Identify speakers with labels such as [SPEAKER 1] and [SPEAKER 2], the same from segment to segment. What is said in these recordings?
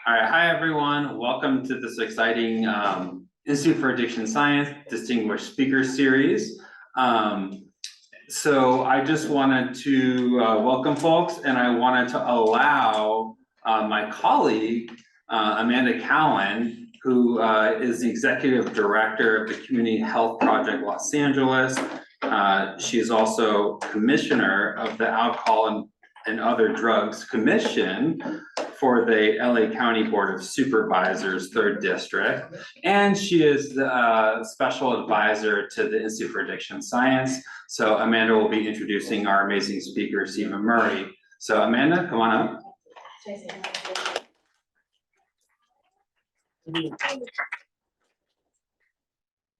[SPEAKER 1] All right, hi everyone. Welcome to this exciting Institute for Addiction Science Distinguished Speaker Series. So I just wanted to welcome folks, and I wanted to allow my colleague, Amanda Cowan, who is the Executive Director of the Community Health Project Los Angeles. She is also Commissioner of the Alcohol and Other Drugs Commission for the LA County Board of Supervisors, 3rd District. And she is the special advisor to the Institute for Addiction Science. So Amanda will be introducing our amazing speaker, Stephen Murray. So Amanda, come on up.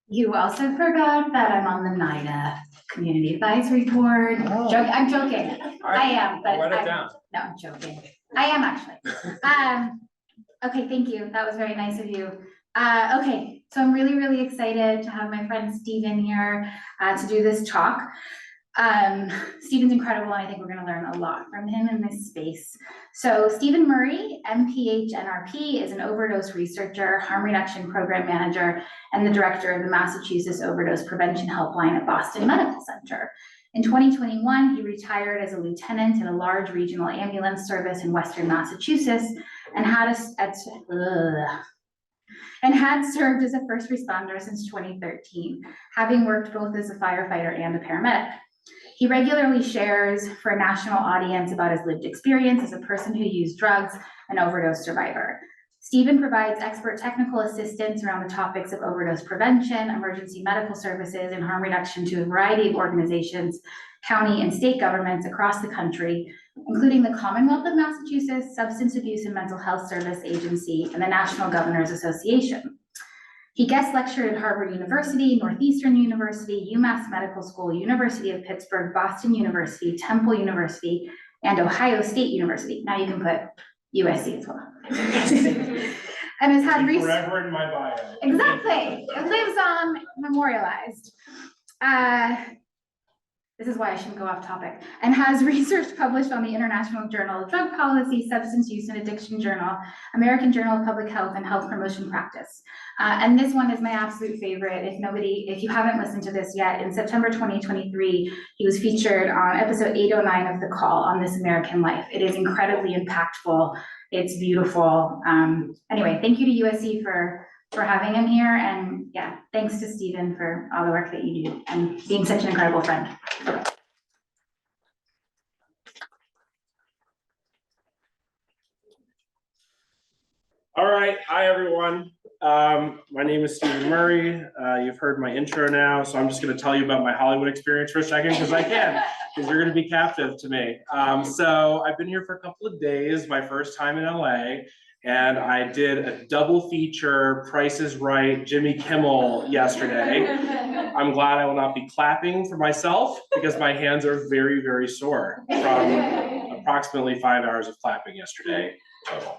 [SPEAKER 2] You also forgot that I'm on the NIDA Community Advisory Board.
[SPEAKER 1] Oh.
[SPEAKER 2] I'm joking.
[SPEAKER 1] Right.
[SPEAKER 2] I am, but
[SPEAKER 1] I'll write it down.
[SPEAKER 2] No, I'm joking. I am actually. Okay, thank you. That was very nice of you. Okay, so I'm really excited to have my friend Stephen here to do this talk. Stephen's incredible, and I think we're going to learn a lot from him in this space. So Stephen Murray, MPH NRP, is an overdose researcher, harm reduction program manager, and the director of the Massachusetts Overdose Prevention Helpline at Boston Medical Center. In 2021, he retired as a lieutenant in a large regional ambulance service in Western Massachusetts and had served as a first responder since 2013, having worked both as a firefighter and a paramedic. He regularly shares for a national audience about his lived experience as a person who used drugs, an overdose survivor. Stephen provides expert technical assistance around the topics of overdose prevention, emergency medical services, and harm reduction to a variety of organizations, county and state governments across the country, including the Commonwealth of Massachusetts, Substance Abuse and Mental Health Service Agency, and the National Governors Association. He guest lectured at Harvard University, Northeastern University, UMass Medical School, University of Pittsburgh, Boston University, Temple University, and Ohio State University. Now you can put USC as well. And has had
[SPEAKER 3] forever in my bio.
[SPEAKER 2] Exactly. It lives on, memorialized. This is why I shouldn't go off topic. And has research published on the International Journal of Drug Policy, Substance Use and Addiction Journal, American Journal of Public Health, and Health Promotion Practice. And this one is my absolute favorite. If you haven't listened to this yet, in September 2023, he was featured on episode 809 of The Call on This American Life. It is incredibly impactful. It's beautiful. Anyway, thank you to USC for having him here, and yeah, thanks to Stephen for all the work that you do and being such an incredible friend.
[SPEAKER 3] All right, hi everyone. My name is Stephen Murray. You've heard my intro now, so I'm just going to tell you about my Hollywood experience for a second because I can, because you're going to be captive to me. So I've been here for a couple of days, my first time in LA. And I did a double feature, Price is Right, Jimmy Kimmel yesterday. I'm glad I will not be clapping for myself because my hands are very sore from approximately 5 hours of clapping yesterday total.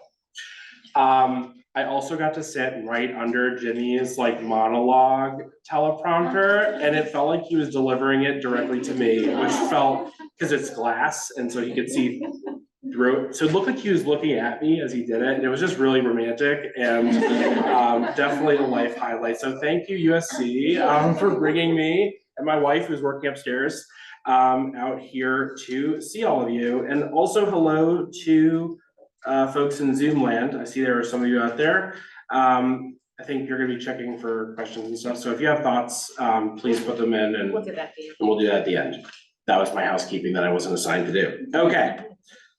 [SPEAKER 3] I also got to sit right under Jimmy's monologue teleprompter, and it felt like he was delivering it directly to me, which felt, because it's glass, and so he could see through it. So it looked like he was looking at me as he did it, and it was just really romantic and definitely a life highlight. So thank you, USC, for bringing me and my wife, who's working upstairs, out here to see all of you. And also hello to folks in Zoom land. I see there are some of you out there. I think you're going to be checking for questions and stuff. So if you have thoughts, please put them in, and we'll do that at the end. That was my housekeeping that I wasn't assigned to do. Okay.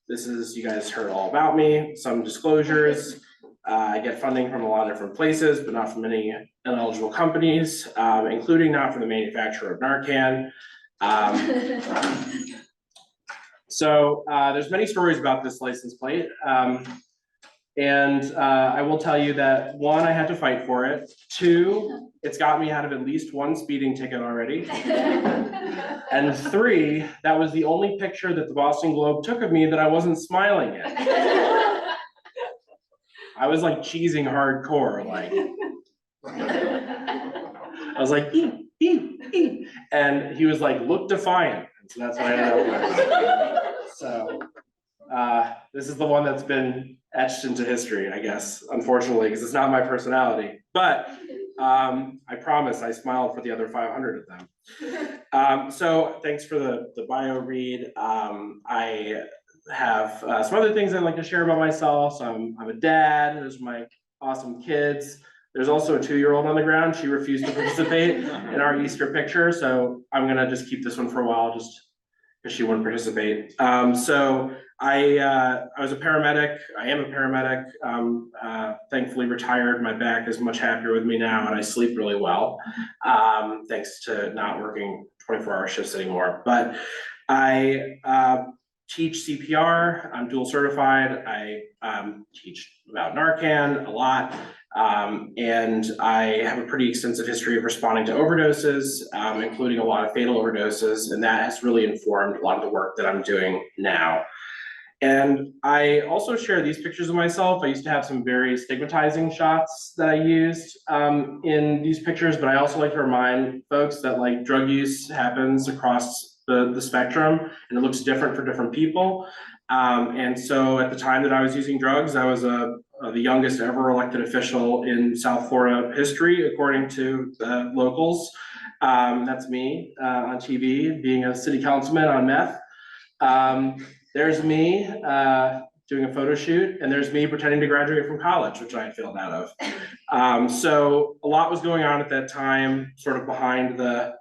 [SPEAKER 3] This is, you guys heard all about me, some disclosures. I get funding from a lot of different places, but not from any ineligible companies, including not from the manufacturer of Narcan. So there's many stories about this license plate. And I will tell you that 1, I had to fight for it. 2, it's got me out of at least 1 speeding ticket already. And 3, that was the only picture that the Boston Globe took of me that I wasn't smiling at. I was cheesing hardcore, I was like, ew. And he was like, look defiant. And so that's what I ended up with. So this is the one that's been etched into history, I guess, unfortunately, because it's not my personality. But I promise I smiled for the other 500 of them. So thanks for the bio read. I have some other things I'd like to share about myself. So I'm a dad. There's my awesome kids. There's also a 2-year-old on the ground. She refused to participate in our Easter picture. So I'm gonna just keep this one for a while, just because she wouldn't participate. So I was a paramedic. I am a paramedic. Thankfully retired. My back is much happier with me now, and I sleep really well, thanks to not working 24-hour shifts anymore. But I teach CPR. I'm dual certified. I teach about Narcan a lot. And I have a pretty extensive history of responding to overdoses, including a lot of fatal overdoses, and that has really informed a lot of the work that I'm doing now. And I also share these pictures of myself. I used to have some very stigmatizing shots that I used in these pictures, but I also like to remind folks that like drug use happens across the spectrum, and it looks different for different people. And so at the time that I was using drugs, I was the youngest ever elected official in South Florida history, according to the locals. That's me on TV, being a city councilman on meth. There's me doing a photo shoot, and there's me pretending to graduate from college, which I had failed out of. So a lot was going on at that time, sort of behind the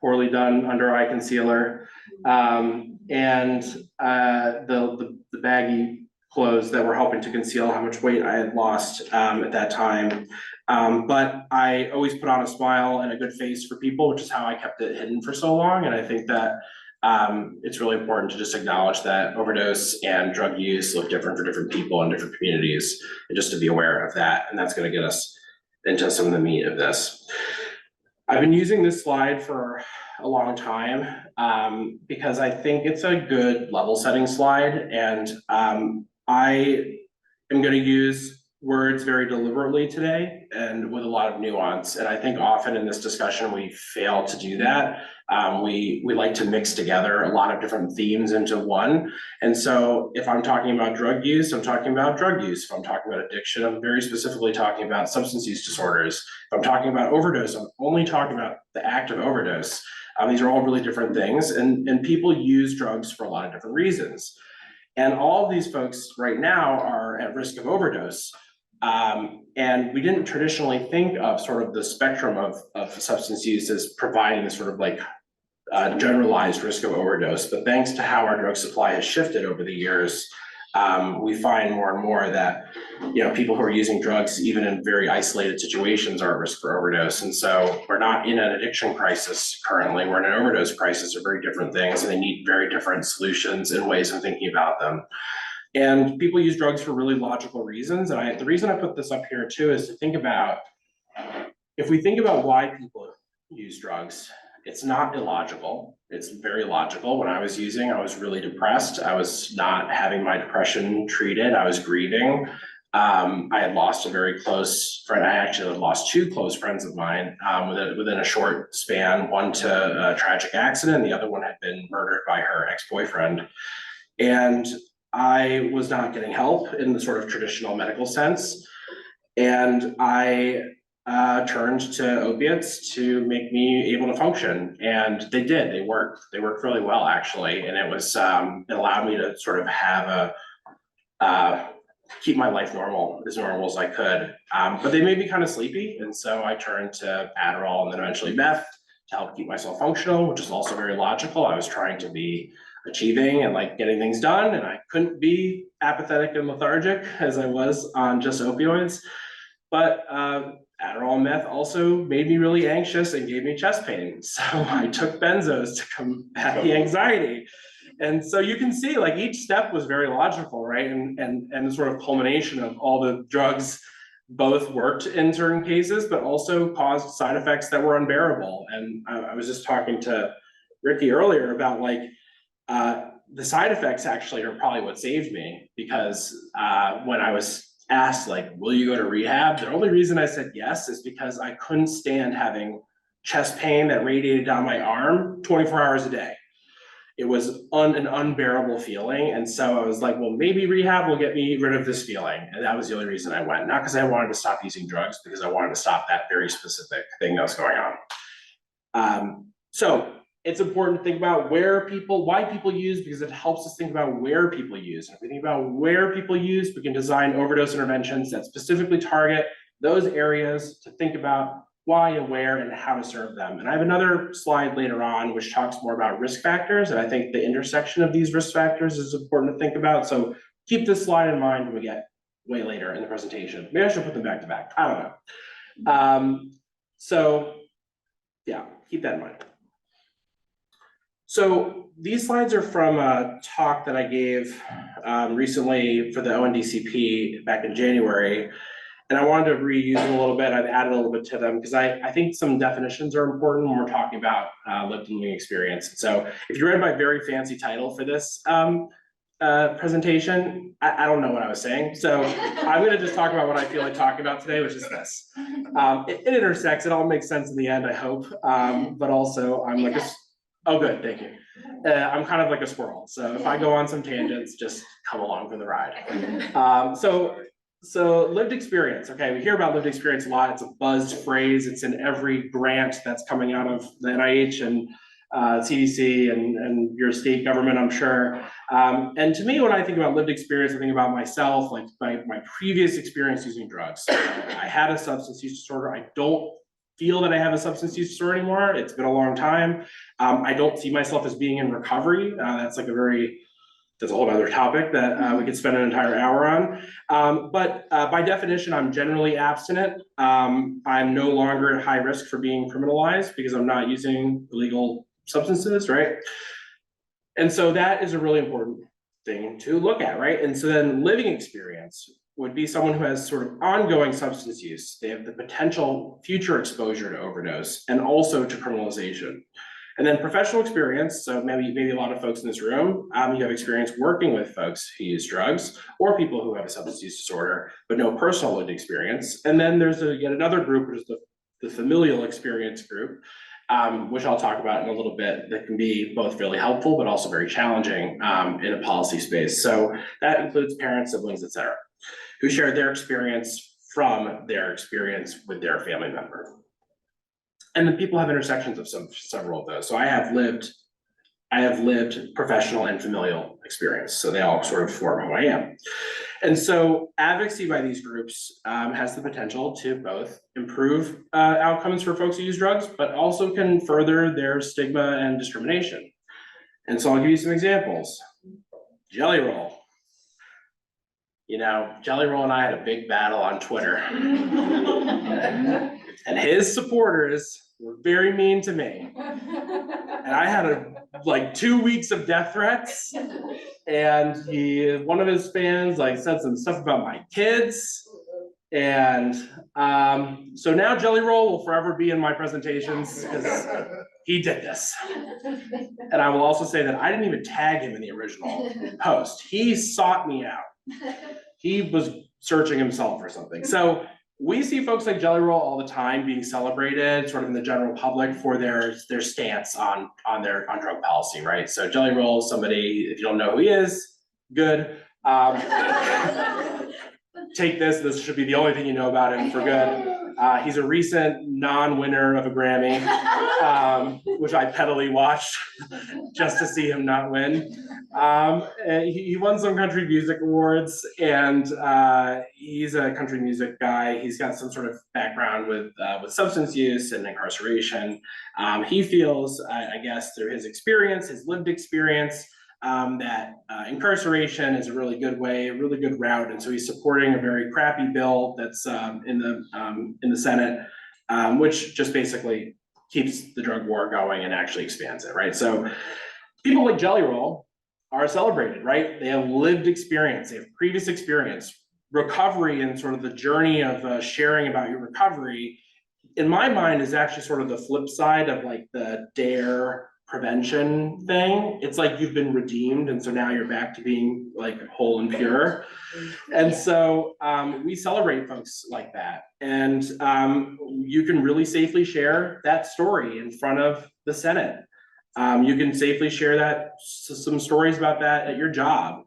[SPEAKER 3] poorly done under eye concealer, and the baggy clothes that were helping to conceal how much weight I had lost at that time. But I always put on a smile and a good face for people, which is how I kept it hidden for so long. And I think that it's really important to just acknowledge that overdose and drug use look different for different people in different communities, and just to be aware of that. And that's going to get us into some of the meat of this. I've been using this slide for a long time because I think it's a good level setting slide, and I am going to use words very deliberately today and with a lot of nuance. And I think often in this discussion we fail to do that. We like to mix together a lot of different themes into one. And so if I'm talking about drug use, I'm talking about drug use. If I'm talking about addiction, I'm very specifically talking about substance use disorders. If I'm talking about overdose, I'm only talking about the act of overdose. These are all really different things, and people use drugs for a lot of different reasons. And all of these folks right now are at risk of overdose. And we didn't traditionally think of sort of the spectrum of substance use as providing this sort of like generalized risk of overdose. But thanks to how our drug supply has shifted over the years, we find more and more that, you know, people who are using drugs, even in very isolated situations, are at risk for overdose. And so we're not in an addiction crisis currently, we're in an overdose crisis. They're very different things, and they need very different solutions and ways of thinking about them. And people use drugs for really logical reasons. And the reason I put this up here too is to think about, if we think about why people use drugs, it's not illogical. It's very logical. When I was using, I was really depressed. I was not having my depression treated. I was grieving. I had lost a very close friend. I actually had lost 2 close friends of mine within a short span, one to a tragic accident, the other one had been murdered by her ex-boyfriend. And I was not getting help in the sort of traditional medical sense. And I turned to opiates to make me able to function. And they did, they worked really well actually. And it was, it allowed me to sort of have keep my life normal as I could. But they made me kind of sleepy. And so I turned to Adderall and then eventually meth to help keep myself functional, which is also very logical. I was trying to be achieving and like getting things done, and I couldn't be apathetic and lethargic as I was on just opioids. But Adderall and meth also made me really anxious and gave me chest pain. So I took benzos to combat the anxiety. And so you can see like each step was very logical, right? And the sort of culmination of all the drugs both worked in certain cases, but also caused side effects that were unbearable. And I was just talking to Ricky earlier about like, the side effects actually are probably what saved me, because when I was asked like, will you go to rehab? The only reason I said yes is because I couldn't stand having chest pain that radiated down my arm 24 hours a day. it was an unbearable feeling. And so I was like, well, maybe rehab will get me rid of this feeling. And that was the only reason I went, not because I wanted to stop using drugs, because I wanted to stop that very specific thing that was going on. So it's important to think about why people use, because it helps us think about where people use. And if we think about where people use, we can design overdose interventions that specifically target those areas to think about why and where and how to serve them. And I have another slide later on which talks more about risk factors, and I think the intersection of these risk factors is important to think about. So keep this slide in mind when we get way later in the presentation. Maybe I should put them back to back, I don't know. So yeah, keep that in mind. So these slides are from a talk that I gave recently for the ONDCP back in January. And I wanted to reuse them a little bit. I've added a little bit to them because I think some definitions are important when we're talking about lived and living experience. So if you read my very fancy title for this presentation, I don't know what I was saying. So I'm gonna just talk about what I feel like talking about today, which is this. It intersects, it all makes sense in the end, I hope. But also I'm like oh good, thank you. I'm kind of like a squirrel. So if I go on some tangents, just come along for the ride. So lived experience, okay, we hear about lived experience a lot. It's a buzzed phrase. It's in every grant that's coming out of the NIH and CDC and your state government, I'm sure. And to me, when I think about lived experience, I think about myself, like my previous experience using drugs. I had a substance use disorder. I don't feel that I have a substance use disorder anymore. It's been a long time. I don't see myself as being in recovery. That's a whole other topic that we could spend an entire hour on. But by definition, I'm generally abstinent. I'm no longer at high risk for being criminalized because I'm not using illegal substances, right? And so that is a really important thing to look at, right? And so then living experience would be someone who has sort of ongoing substance use. They have the potential future exposure to overdose and also to criminalization. And then professional experience, so maybe a lot of folks in this room, you have experience working with folks who use drugs or people who have a substance use disorder, but no personal lived experience. And then there's yet another group, which is the familial experience group, which I'll talk about in a little bit, that can be both really helpful, but also very challenging in a policy space. So that includes parents, siblings, et cetera, who share their experience from their experience with their family member. And then people have intersections of several of those. So I have lived professional and familial experience. So they all sort of form who I am. And so advocacy by these groups has the potential to both improve outcomes for folks who use drugs, but also can further their stigma and discrimination. And so I'll give you some examples. Jelly Roll. You know, Jelly Roll and I had a big battle on Twitter. And his supporters were very mean to me. And I had like 2 weeks of death threats. And one of his fans said some stuff about my kids. And so now Jelly Roll will forever be in my presentations because he did this. And I will also say that I didn't even tag him in the original post. He sought me out. He was searching himself for something. So we see folks like Jelly Roll all the time being celebrated sort of in the general public for their stance on drug policy, right? So Jelly Roll is somebody, if you don't know who he is, good. Take this should be the only thing you know about him for good. He's a recent non-winner of a Grammy, which I pettily watched just to see him not win. He won some country music awards, and he's a country music guy. He's got some sort of background with substance use and incarceration. He feels, I guess, through his experience, his lived experience, that incarceration is a really good way, a really good route, and so he's supporting a very crappy bill that's in the Senate, which just basically keeps the drug war going and actually expands it, right? So people like Jelly Roll are celebrated, right? They have lived experience, they have previous experience, recovery, and sort of the journey of sharing about your recovery, in my mind, is actually sort of the flip side of like the DARE prevention thing. It's like you've been redeemed, and so now you're back to being like whole and pure. And so we celebrate folks like that, and you can really safely share that story in front of the Senate. You can safely share that, some stories about that at your job.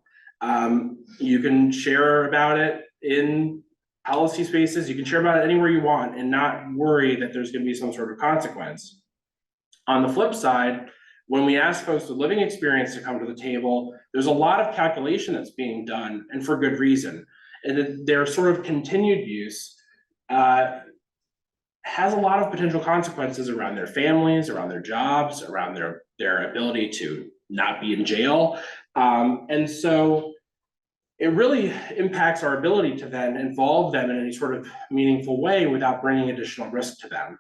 [SPEAKER 3] You can share about it in policy spaces. You can share about it anywhere you want and not worry that there's going to be some sort of consequence. On the flip side, when we ask folks with living experience to come to the table, there's a lot of calculation that's being done, and for good reason. And their sort of continued use has a lot of potential consequences around their families, around their jobs, around their ability to not be in jail. And so it really impacts our ability to then involve them in any sort of meaningful way without bringing additional risk to them.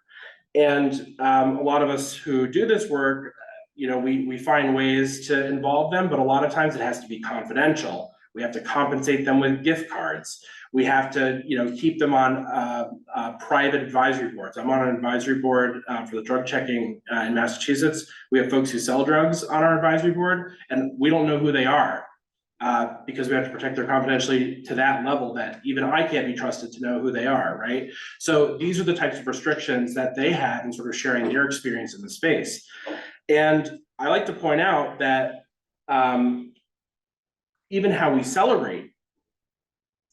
[SPEAKER 3] And a lot of us who do this work, we find ways to involve them, but a lot of times it has to be confidential. We have to compensate them with gift cards. We have to, keep them on private advisory boards. I'm on an advisory board for the drug checking in Massachusetts. We have folks who sell drugs on our advisory board, and we don't know who they are because we have to protect their confidentiality to that level that even I can't be trusted to know who they are, right? So these are the types of restrictions that they have in sort of sharing their experience in the space. And I like to point out that even how we celebrate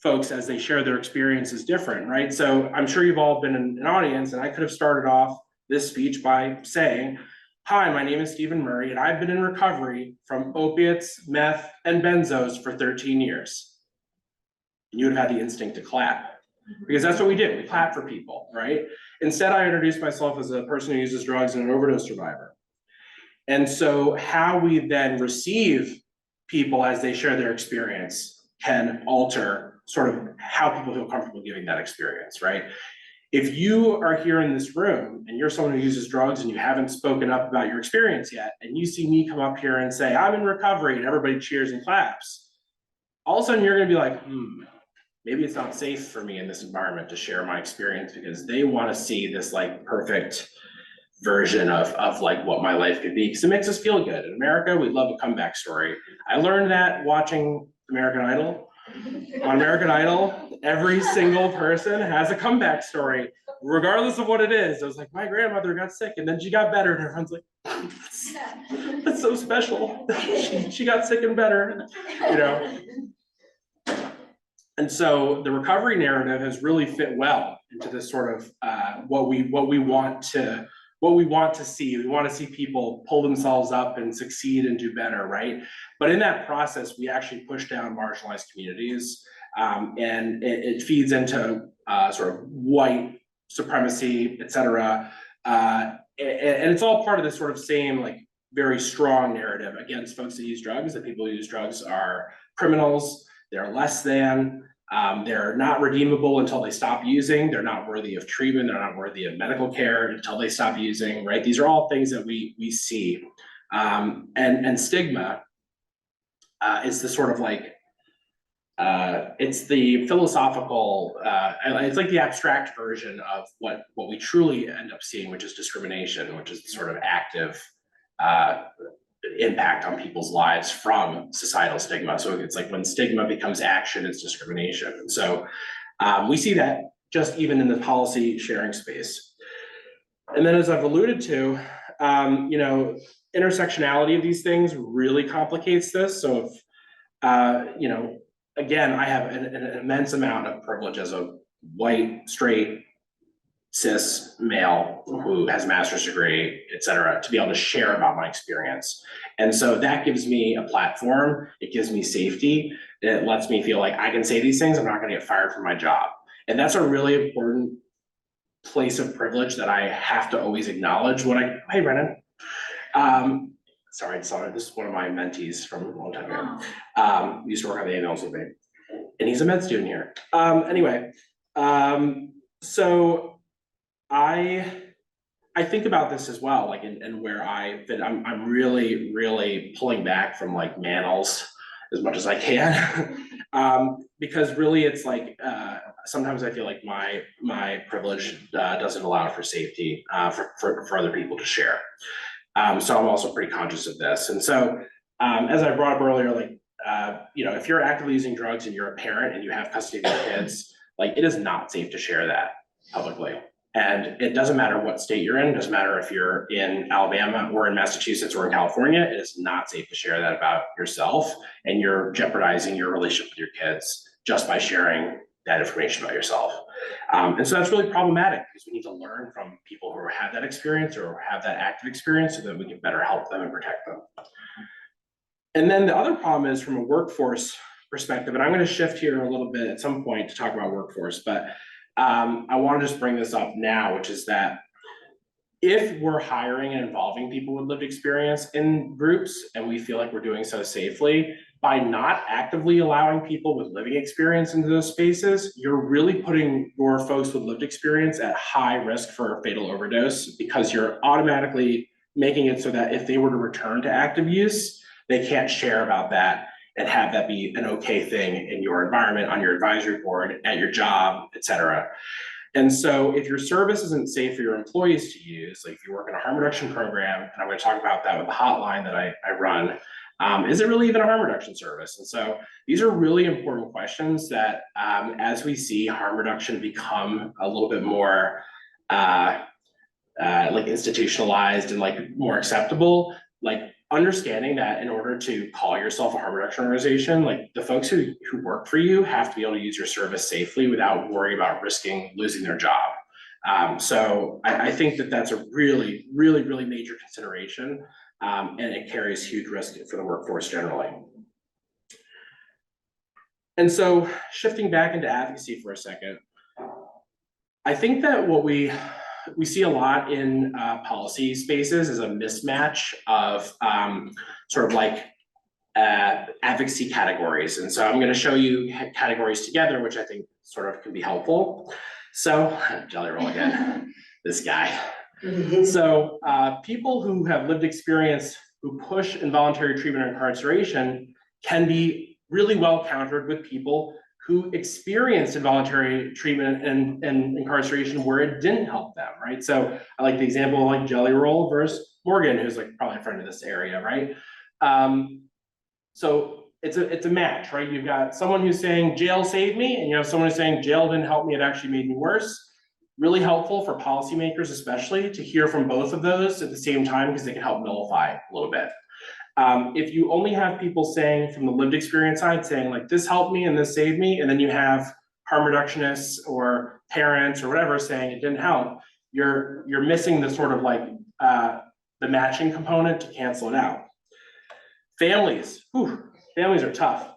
[SPEAKER 3] folks as they share their experience is different, right? So I'm sure you've all been in an audience, and I could have started off this speech by saying, hi, my name is Stephen Murray, and I've been in recovery from opiates, meth, and benzos for 13 years. And you would have had the instinct to clap, because that's what we do. We clap for people, right? Instead, I introduced myself as a person who uses drugs and an overdose survivor. And so how we then receive people as they share their experience can alter sort of how people feel comfortable giving that experience, right? If you are here in this room and you're someone who uses drugs and you haven't spoken up about your experience yet, and you see me come up here and say, I'm in recovery, and everybody cheers and claps, all of a sudden you're gonna be like, maybe it's not safe for me in this environment to share my experience, because they wanna see this like perfect version of like what my life could be, because it makes us feel good. In America, we love a comeback story. I learned that watching American Idol. On American Idol, every single person has a comeback story, regardless of what it is. I was like, my grandmother got sick and then she got better, and everyone's like, that's so special. she got sick and better, And so the recovery narrative has really fit well into this sort of what we want to see. We want to see people pull themselves up and succeed and do better, right? But in that process, we actually push down marginalized communities, and it feeds into sort of white supremacy, et cetera. And it's all part of this sort of same like very strong narrative against folks that use drugs, that people who use drugs are criminals, they're less than, they're not redeemable until they stop using, they're not worthy of treatment, they're not worthy of medical care until they stop using, right? These are all things that we see. And stigma is the sort of like, it's the philosophical, it's like the abstract version of what we truly end up seeing, which is discrimination, which is the sort of active impact on people's lives from societal stigma. So it's like when stigma becomes action, it's discrimination. And so we see that just even in the policy sharing space. And then, as I've alluded to, intersectionality of these things really complicates this. So if, again, I have an immense amount of privilege as a white, straight, cis male who has a master's degree, et cetera, to be able to share about my experience. And so that gives me a platform, it gives me safety, it lets me feel like I can say these things, I'm not gonna get fired from my job. And that's a really important place of privilege that I have to always acknowledge when hey Brennan. Sorry, this is one of my mentees from a long time ago. Used to work on the emails with me. And he's a med student here. Anyway, so I think about this as well, like, and where I'm really, really pulling back from like manels as much as I can. Because really it's like, sometimes I feel like my privilege doesn't allow for safety for other people to share. So I'm also pretty conscious of this. And so, as I brought up earlier, like, if you're actively using drugs and you're a parent and you have custody of your kids, like, it is not safe to share that publicly. And it doesn't matter what state you're in, it doesn't matter if you're in Alabama or in Massachusetts or in California, it is not safe to share that about yourself, and you're jeopardizing your relationship with your kids just by sharing that information about yourself. And so that's really problematic because we need to learn from people who have that experience or have that active experience so that we can better help them and protect them. And then the other problem is from a workforce perspective, and I'm going to shift here a little bit at some point to talk about workforce, but I want to just bring this up now, which is that if we're hiring and involving people with lived experience in groups and we feel like we're doing so safely, by not actively allowing people with living experience into those spaces, you're really putting your folks with lived experience at high risk for a fatal overdose, because you're automatically making it so that if they were to return to active use, they can't share about that and have that be an okay thing in your environment, on your advisory board, at your job, et cetera. And so if your service isn't safe for your employees to use, like if you work in a harm reduction program, and I'm going to talk about that with the hotline that I run, is it really even a harm reduction service? And so these are really important questions that as we see harm reduction become a little bit more like institutionalized and like more acceptable, like understanding that in order to call yourself a harm reduction organization, like the folks who work for you have to be able to use your service safely without worrying about risking losing their job. So I think that that's a really, really, really major consideration, and it carries huge risk for the workforce generally. And so shifting back into advocacy for a second, I think that what we see a lot in policy spaces is a mismatch of sort of like advocacy categories. And so I'm going to show you categories together, which I think sort of can be helpful. So, jelly roll again, this guy. So people who have lived experience who push involuntary treatment or incarceration can be really well countered with people who experienced involuntary treatment and incarceration where it didn't help them, right? So I like the example of like Jelly Roll versus Morgan, who's like probably a friend of this area, right? So it's a match, right? You've got someone who's saying jail saved me, and you have someone who's saying jail didn't help me, it actually made me worse. Really helpful for policymakers, especially to hear from both of those at the same time, because they can help nullify a little bit. If you only have people saying from the lived experience side, saying like this helped me and this saved me, and then you have harm reductionists or parents or whatever saying it didn't help, you're missing the sort of like the matching component to cancel it out. Families, families are tough.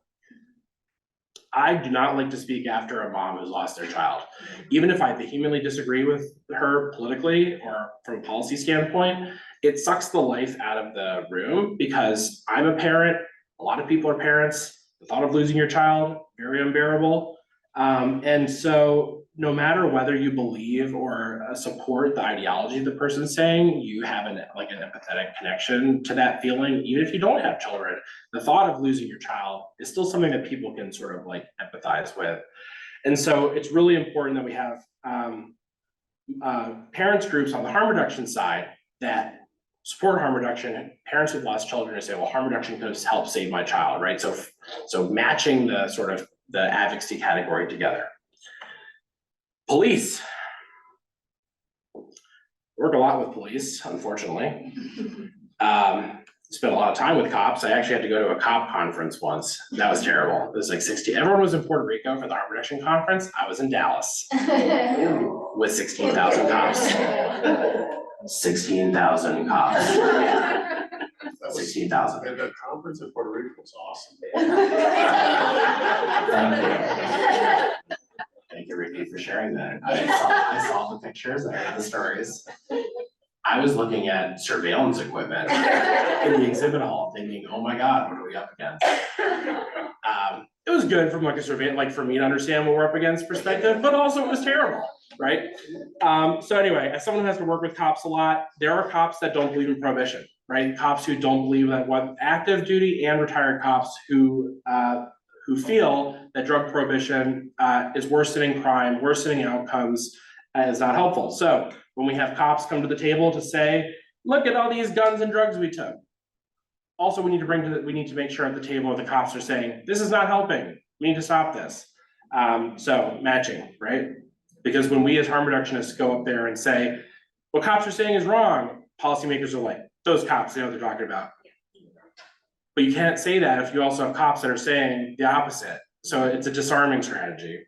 [SPEAKER 3] I do not like to speak after a mom who's lost their child. Even if I vehemently disagree with her politically or from a policy standpoint, it sucks the life out of the room because I'm a parent, a lot of people are parents. The thought of losing your child, very unbearable. And so no matter whether you believe or support the ideology the person's saying, you have an empathetic connection to that feeling, even if you don't have children. The thought of losing your child is still something that people can sort of like empathize with. And so it's really important that we have parents groups on the harm reduction side that support harm reduction, parents who've lost children who say, well, harm reduction could help save my child, right? So matching the sort of the advocacy category together. Police. Work a lot with police, unfortunately. Spent a lot of time with cops. I actually had to go to a cop conference once. That was terrible. It was like 60, everyone was in Puerto Rico for the harm reduction conference. I was in Dallas with 16,000 cops. 16,000 cops. 16,000.
[SPEAKER 4] And the conference in Puerto Rico was awesome.
[SPEAKER 3] Thank you, Ricky, for sharing that. I saw the pictures, I heard the stories. I was looking at surveillance equipment in the exhibit hall thinking, oh my God, what are we up against? It was good from like a surveillance, like for me to understand what we're up against perspective, but also it was terrible, right? So anyway, as someone who has to work with cops a lot, there are cops that don't believe in prohibition, right? Cops who don't believe that what active duty and retired cops who feel that drug prohibition is worsening crime, worsening outcomes, is not helpful. So when we have cops come to the table to say, look at all these guns and drugs we took. Also, we need to make sure at the table the cops are saying, this is not helping. We need to stop this. So matching, right? Because when we as harm reductionists go up there and say, what cops are saying is wrong, policymakers are like, those cops, they know what they're talking about. But you can't say that if you also have cops that are saying the opposite. So it's a disarming strategy.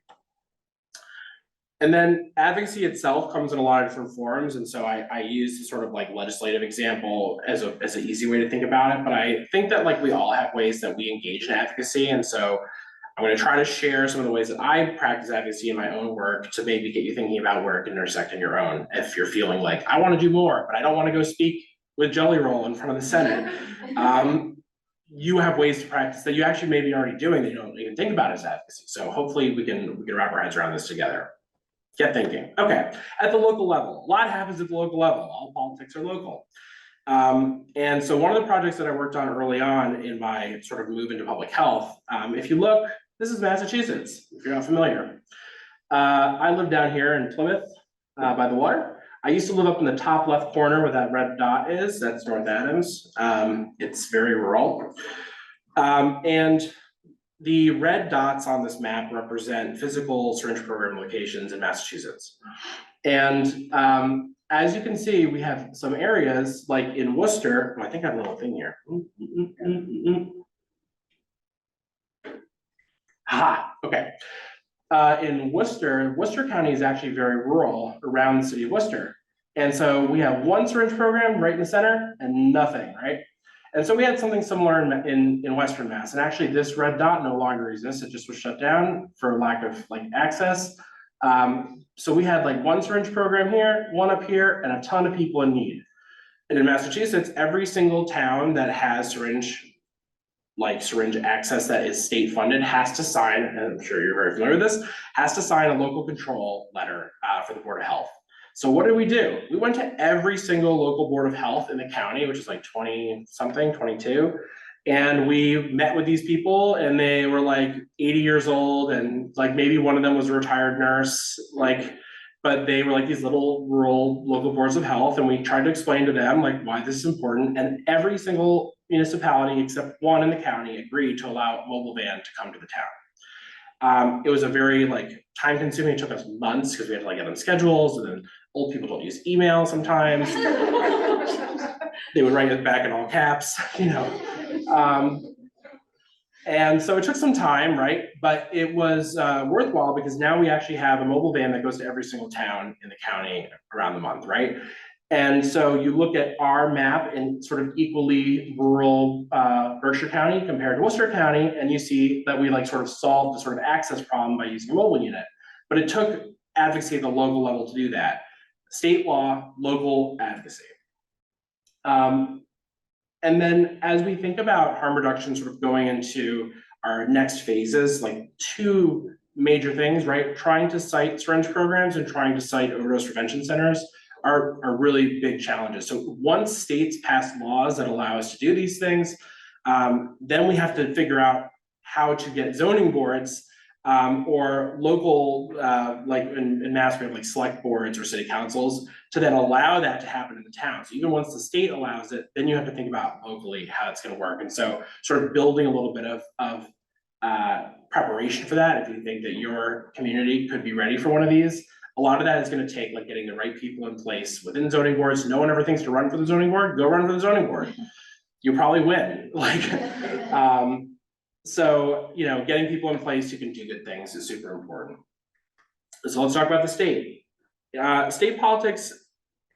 [SPEAKER 3] And then advocacy itself comes in a lot of different forms. And so I use the sort of like legislative example as an easy way to think about it. But I think that like we all have ways that we engage in advocacy. And so I'm going to try to share some of the ways that I practice advocacy in my own work to maybe get you thinking about where it can intersect in your own. If you're feeling like, I want to do more, but I don't want to go speak with Jelly Roll in front of the Senate. You have ways to practice that you actually may be already doing that you don't even think about as advocacy. So hopefully we can wrap our heads around this together. Get thinking. Okay, at the local level, a lot happens at the local level. All politics are local. And so one of the projects that I worked on early on in my sort of move into public health, if you look, this is Massachusetts, if you're not familiar. I live down here in Plymouth by the water. I used to live up in the top left corner where that red dot is, that's North Adams. It's very rural. And the red dots on this map represent physical syringe program locations in Massachusetts. And as you can see, we have some areas like in Worcester. I think I have a little thing here. Okay. In Worcester County is actually very rural around the city of Worcester. And so we have one syringe program right in the center and nothing, right? And so we had something similar in Western Mass. And actually this red dot no longer exists. It just was shut down for lack of like access. So we had like one syringe program here, one up here, and a ton of people in need. And in Massachusetts, every single town that has syringe access that is state funded has to sign, and I'm sure you're very familiar with this, has to sign a local control letter for the Board of Health. So what did we do? We went to every single local Board of Health in the county, which is like 20 something, 22. And we met with these people and they were like 80 years old and like maybe one of them was a retired nurse, but they were like these little rural local boards of health. And we tried to explain to them like why this is important. And every single municipality except one in the county agreed to allow a mobile van to come to the town. It was a very like time consuming, it took us months because we had to like get on schedules, and then old people don't use email sometimes. They would write it back in all caps, you know. And so it took some time, right? But it was worthwhile because now we actually have a mobile van that goes to every single town in the county around the month, right? And so you look at our map in sort of equally rural Berkshire County compared to Worcester County, and you see that we like sort of solved the sort of access problem by using a mobile unit. But it took advocacy at the local level to do that. State law, local advocacy. And then as we think about harm reduction sort of going into our next phases, like two major things, right? Trying to cite syringe programs and trying to cite overdose prevention centers are really big challenges. So once states pass laws that allow us to do these things, then we have to figure out how to get zoning boards or local, like in Mass, we have like select boards or city councils to then allow that to happen in the town. So even once the state allows it, then you have to think about locally how it's going to work. And so sort of building a little bit of preparation for that, if you think that your community could be ready for one of these. A lot of that is going to take like getting the right people in place within zoning boards. No one ever thinks to run for the zoning board, go run for the zoning board. You'll probably win. So, you know, getting people in place who can do good things is super important. So let's talk about the state. State politics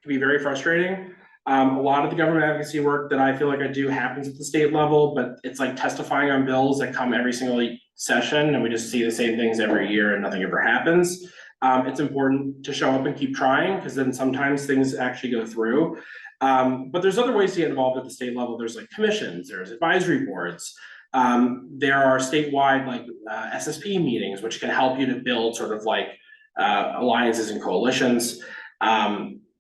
[SPEAKER 3] can be very frustrating. A lot of the government advocacy work that I feel like I do happens at the state level, but it's like testifying on bills that come every single session and we just see the same things every year and nothing ever happens. It's important to show up and keep trying because then sometimes things actually go through. But there's other ways to get involved at the state level. There's like commissions, there's advisory boards. There are statewide like SSP meetings, which can help you to build sort of like alliances and coalitions.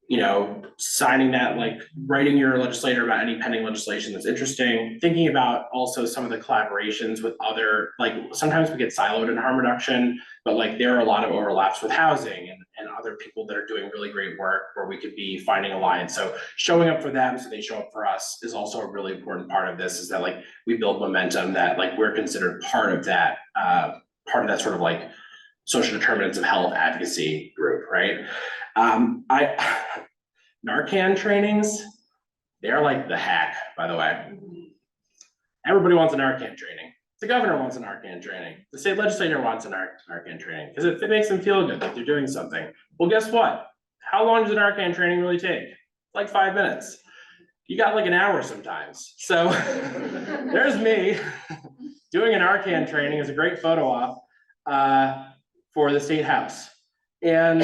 [SPEAKER 3] You know, signing that, like writing your legislator about any pending legislation that's interesting, thinking about also some of the collaborations with other, like sometimes we get siloed in harm reduction, but like there are a lot of overlaps with housing and other people that are doing really great work where we could be finding alliance. So showing up for them so they show up for us is also a really important part of this, is that like we build momentum that like we're considered part of that sort of like social determinants of health advocacy group, right? Narcan trainings, they're like the hack, by the way. Everybody wants a Narcan training. The governor wants a Narcan training. The state legislator wants a Narcan training because it makes them feel good that they're doing something. Well, guess what? How long does a Narcan training really take? Like 5 minutes. You got like an hour sometimes. So there's me doing an Narcan training as a great photo op for the state house. And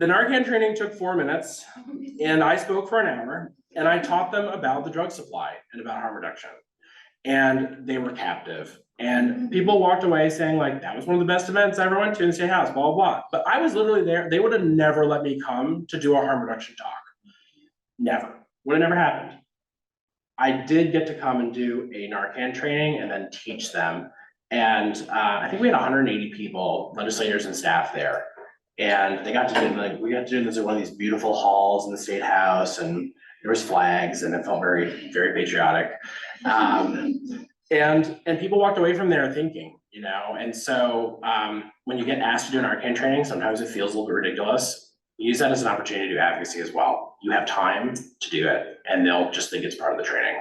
[SPEAKER 3] the Narcan training took 4 minutes and I spoke for an hour and I taught them about the drug supply and about harm reduction. And they were captive. And people walked away saying like, that was one of the best events I ever went to in the state house, blah, blah, blah. But I was literally there. They would have never let me come to do a harm reduction talk. Never. Would have never happened. I did get to come and do a Narcan training and then teach them. And I think we had 180 people, legislators and staff there. And they got to do like, we got to do this at one of these beautiful halls in the state house, and there was flags and it felt very, very patriotic. And people walked away from there thinking, you know, and so when you get asked to do an Narcan training, sometimes it feels a little bit ridiculous. Use that as an opportunity to do advocacy as well. You have time to do it and they'll just think it's part of the training.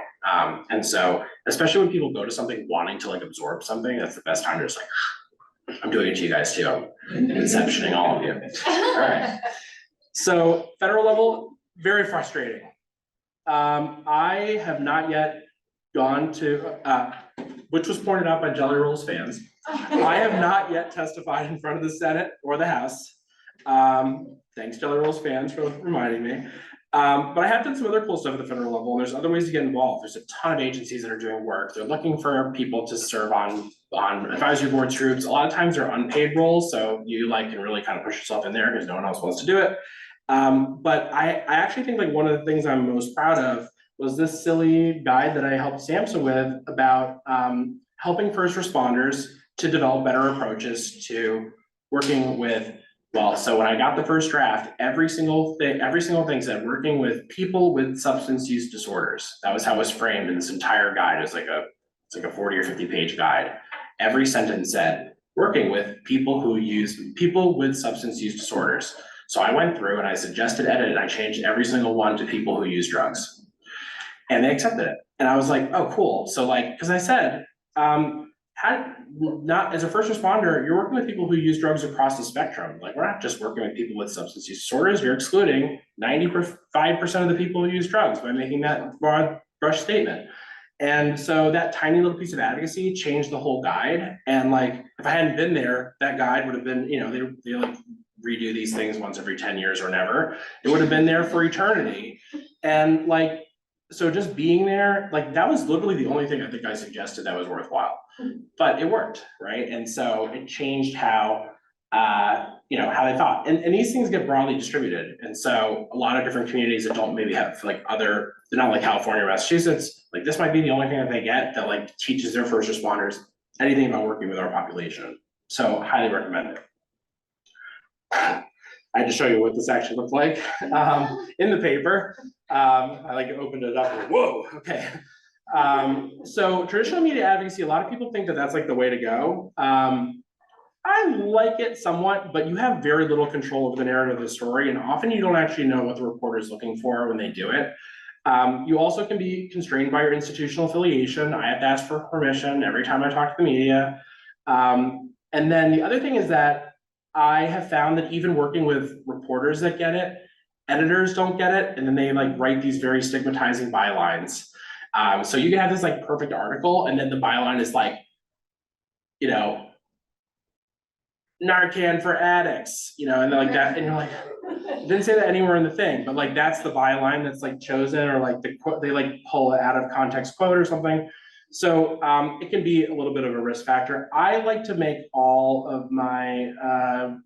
[SPEAKER 3] And so, especially when people go to something wanting to like absorb something, that's the best time to just like, I'm doing it to you guys too. I'm inceptioning all of you. All right. So federal level, very frustrating. I have not yet gone to, which was pointed out by Jelly Rolls fans. I have not yet testified in front of the Senate or the House. Thanks Jelly Rolls fans for reminding me. But I have done some other cool stuff at the federal level, and there's other ways to get involved. There's a ton of agencies that are doing work. They're looking for people to serve on advisory boards groups. A lot of times they're unpaid roles, so you like can really kind of push yourself in there because no one else wants to do it. But I actually think like one of the things I'm most proud of was this silly guide that I helped Samson with about helping first responders to develop better approaches to working with, well, so when I got the first draft, every single thing said working with people with substance use disorders. That was how it was framed in this entire guide. It's like a 40 or 50 page guide. Every sentence said working with people with substance use disorders. So I went through and I suggested edit and I changed every single one to people who use drugs. And they accepted it. And I was like, oh, cool. So like, because I said, not as a first responder, you're working with people who use drugs across the spectrum. Like, we're not just working with people with substance use disorders, you're excluding 95% of the people who use drugs by making that broad brush statement. And so that tiny little piece of advocacy changed the whole guide. And like, if I hadn't been there, that guide would have been, you know, they like redo these things once every 10 years or never. It would have been there for eternity. And like, so just being there, like that was literally the only thing I think I suggested that was worthwhile, but it worked, right? And so it changed how, you know, how they thought. And these things get broadly distributed. And so a lot of different communities that don't maybe have like they're not like California or Massachusetts, like this might be the only thing that they get that like teaches their first responders anything about working with our population. So highly recommend it. I had to show you what this actually looked like in the paper. I like opened it up and whoa, okay. So traditional media advocacy, a lot of people think that that's like the way to go. I like it somewhat, but you have very little control over the narrative of the story, and often you don't actually know what the reporter is looking for when they do it. You also can be constrained by your institutional affiliation. I have to ask for permission every time I talk to the media. And then the other thing is that I have found that even working with reporters that get it, editors don't get it, and then they like write these very stigmatizing bylines. So you can have this like perfect article, and then the byline is like, you know, Narcan for addicts, you know, and like that, and you're like, didn't say that anywhere in the thing, but like that's the byline that's like chosen, or like the quote they like pull it out of context quote or something. So it can be a little bit of a risk factor. I like to make all of my,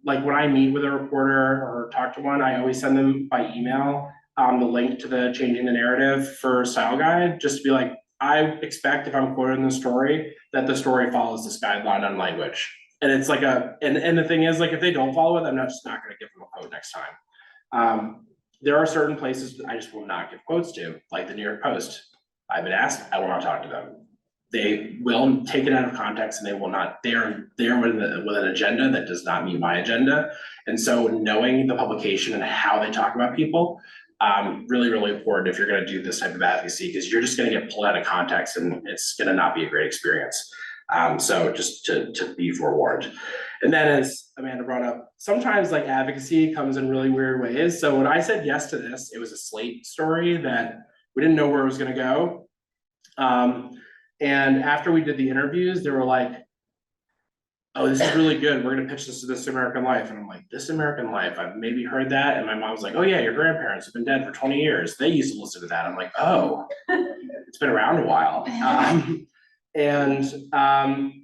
[SPEAKER 3] like when I meet with a reporter or talk to one, I always send them by email the link to the Changing the Narrative for Style Guide, just to be like, I expect if I'm quoting the story, that the story follows this guideline on language. And it's like and the thing is, like, if they don't follow it, I'm just not gonna give them a quote next time. There are certain places I just will not give quotes to, like the New York Post. I've been asked, I will not talk to them. they will take it out of context and they will not, they're with an agenda that does not meet my agenda. And so knowing the publication and how they talk about people, really, really important if you're gonna do this type of advocacy, because you're just gonna get pulled out of context and it's gonna not be a great experience. So just to be forewarned. And then as Amanda brought up, sometimes like advocacy comes in really weird ways. So when I said yes to this, it was a Slate story that we didn't know where it was gonna go. And after we did the interviews, they were like, oh, this is really good. We're gonna pitch this to This American Life. And I'm like, This American Life, I've maybe heard that. And my mom's like, oh yeah, your grandparents have been dead for 20 years. They used to listen to that. I'm like, oh, it's been around a while. And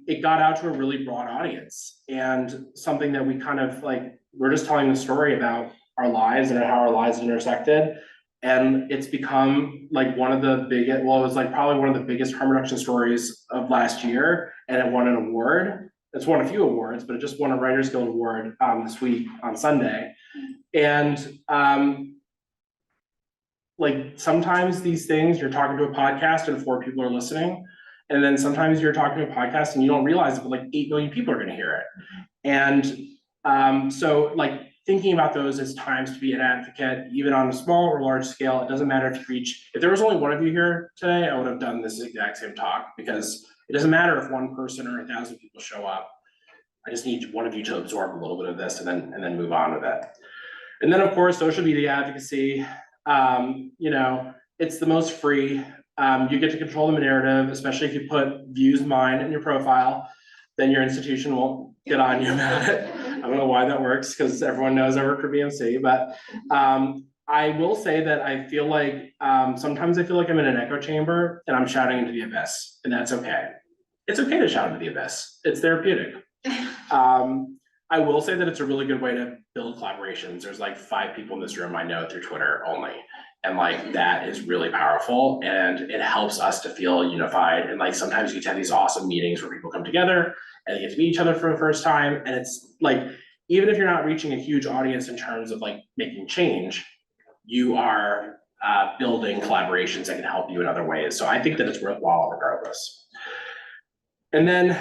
[SPEAKER 3] it got out to a really broad audience, and something that we kind of like, we're just telling the story about our lives and how our lives intersected. And it's become like one of the biggest, well, it was like probably one of the biggest harm reduction stories of last year, and it won an award. It's won a few awards, but it just won a Writers Guild Award this week on Sunday. And like sometimes these things, you're talking to a podcast and 4 people are listening. And then sometimes you're talking to a podcast and you don't realize it, but like 8 million people are gonna hear it. And so like thinking about those as times to be an advocate, even on a small or large scale, it doesn't matter if you reach, if there was only one of you here today, I would have done this exact same talk, because it doesn't matter if 1 person or 1,000 people show up. I just need one of you to absorb a little bit of this and then move on with it. And then of course, social media advocacy, you know, it's the most free. You get to control the narrative, especially if you put views mine in your profile, then your institution won't get on you about it. I don't know why that works, because everyone knows I work for BMC, but I will say that I feel like sometimes I feel like I'm in an echo chamber and I'm shouting into the abyss, and that's okay. It's okay to shout into the abyss. It's therapeutic. I will say that it's a really good way to build collaborations. There's like 5 people in this room I know through Twitter only. And like, that is really powerful, and it helps us to feel unified. And like, sometimes you have these awesome meetings where people come together and they get to meet each other for the first time. And it's like, even if you're not reaching a huge audience in terms of like making change, you are building collaborations that can help you in other ways. So I think that it's worthwhile regardless. And then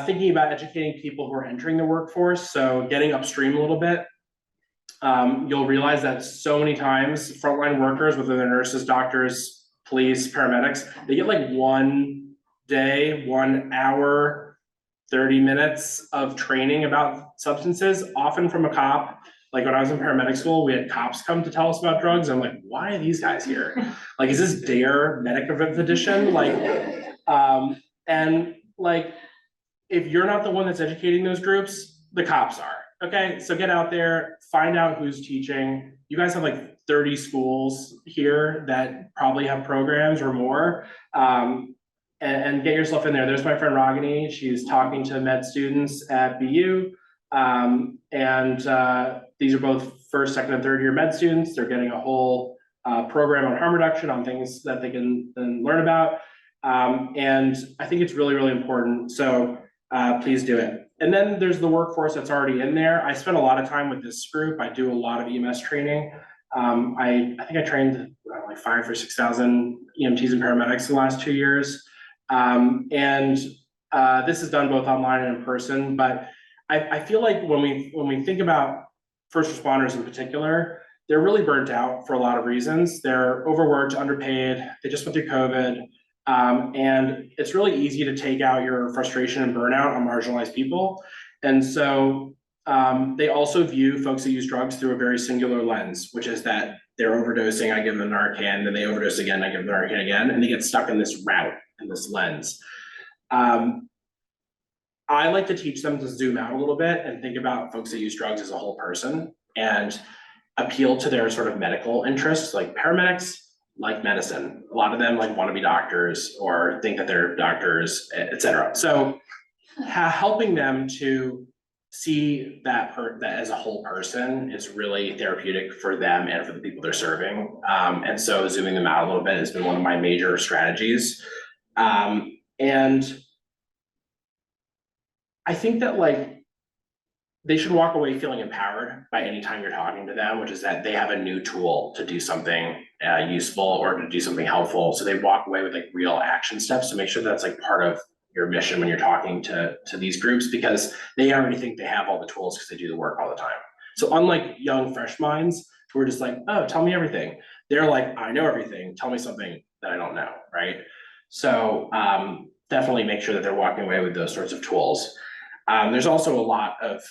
[SPEAKER 3] thinking about educating people who are entering the workforce. So getting upstream a little bit. You'll realize that so many times frontline workers, whether they're nurses, doctors, police, paramedics, they get like 1 day, 1 hour, 30 minutes of training about substances, often from a cop. Like when I was in paramedic school, we had cops come to tell us about drugs. I'm like, why are these guys here? Like, is this DARE medic edition? Like, and like, if you're not the one that's educating those groups, the cops are. Okay, so get out there, find out who's teaching. You guys have like 30 schools here that probably have programs or more, and get yourself in there. There's my friend Ragini. She's talking to med students at BU, and these are both 1st, 2nd, and 3rd year med students. They're getting a whole program on harm reduction, on things that they can then learn about, and I think it's really, really important. So please do it. And then there's the workforce that's already in there. I spent a lot of time with this group. I do a lot of EMS training. I think I trained like 5,000 or 6,000 EMTs and paramedics in the last 2 years. This is done both online and in person, but I feel like when we think about first responders in particular, they're really burnt out for a lot of reasons. They're overworked, underpaid, they just went through COVID. And it's really easy to take out your frustration and burnout on marginalized people. And so they also view folks that use drugs through a very singular lens, which is that they're overdosing, I give them Narcan, then they overdose again, I give them Narcan again, and they get stuck in this route, in this lens. I like to teach them to zoom out a little bit and think about folks that use drugs as a whole person and appeal to their sort of medical interests. Like paramedics like medicine. A lot of them like want to be doctors or think that they're doctors, et cetera. So helping them to see that as a whole person is really therapeutic for them and for the people they're serving. And so zooming them out a little bit has been one of my major strategies. And I think that like they should walk away feeling empowered by any time you're talking to them, which is that they have a new tool to do something useful or to do something helpful. So they walk away with like real action steps. So make sure that's like part of your mission when you're talking to these groups, because they already think they have all the tools because they do the work all the time. So unlike young, fresh minds who are just like, oh, tell me everything. They're like, I know everything. Tell me something that I don't know, right? So definitely make sure that they're walking away with those sorts of tools. There's also a lot of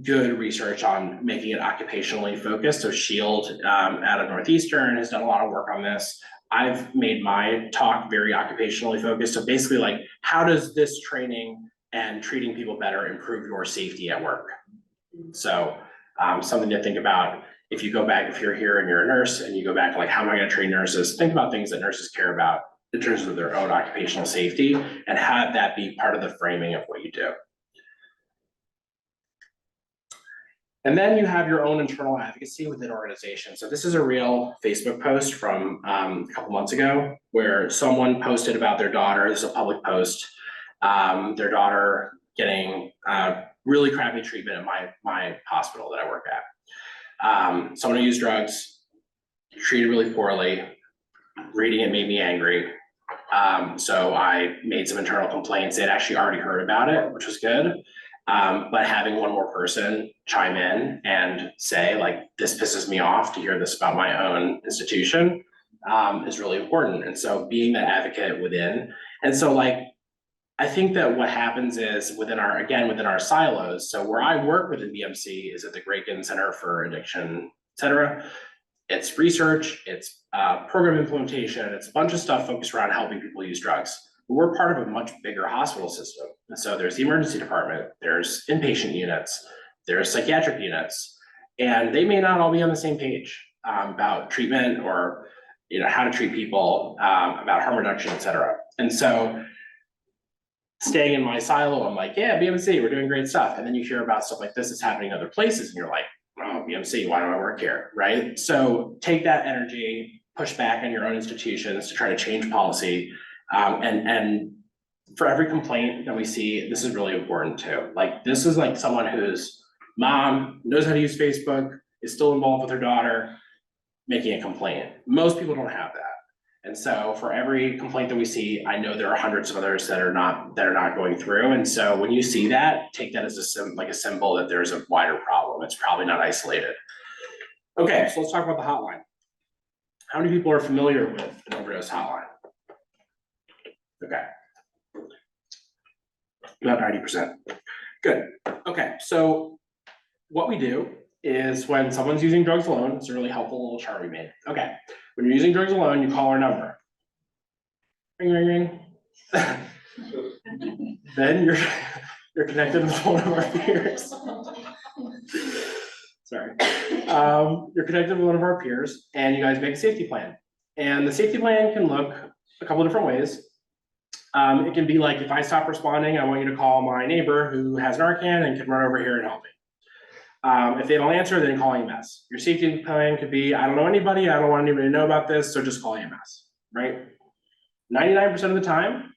[SPEAKER 3] good research on making it occupationally focused. So Shield out of Northeastern has done a lot of work on this. I've made my talk very occupationally focused. So basically like, how does this training and treating people better improve your safety at work? So something to think about if you go back, if you're here and you're a nurse and you go back, like, how am I gonna train nurses? Think about things that nurses care about in terms of their own occupational safety and have that be part of the framing of what you do. And then you have your own internal advocacy within organizations. So this is a real Facebook post from a couple months ago where someone posted about their daughter. This is a public post. Their daughter getting really crappy treatment at my hospital that I work at. Someone who used drugs, treated really poorly. Reading it made me angry. So I made some internal complaints. They'd actually already heard about it, which was good. But having one more person chime in and say, like, this pisses me off to hear this about my own institution is really important. And so being that advocate within, and so like, I think that what happens is within our silos, so where I work within BMC is at the Graken Center for Addiction, et cetera. It's research, it's program implementation, it's a bunch of stuff focused around helping people use drugs. We're part of a much bigger hospital system. And so there's the emergency department, there's inpatient units, there's psychiatric units, and they may not all be on the same page about treatment or how to treat people, about harm reduction, et cetera. And so staying in my silo, I'm like, yeah, BMC, we're doing great stuff. And then you hear about stuff like this is happening in other places, and you're like, oh, BMC, why do I work here, right? So take that energy, push back on your own institutions to try to change policy. And for every complaint that we see, this is really important too. Like, this is like someone whose mom knows how to use Facebook, is still involved with her daughter, making a complaint. Most people don't have that. And so for every complaint that we see, I know there are hundreds of others that are not going through. And so when you see that, take that as a symbol that there's a wider problem. It's probably not isolated. Okay, so let's talk about the hotline. How many people are familiar with an overdose hotline? Okay. About 90%. Good. Okay, so what we do is when someone's using drugs alone, it's a really helpful little chart we made. Okay, when you're using drugs alone, you call our number. Ring, ring, ring. Then you're connected with one of our peers. Sorry. You're connected with one of our peers, and you guys make a safety plan. And the safety plan can look a couple of different ways. It can be like, if I stop responding, I want you to call my neighbor who has Narcan and can run over here and help me. If they don't answer, then call EMS. Your safety plan could be, I don't know anybody, I don't want anybody to know about this, so just call EMS, right? 99% of the time,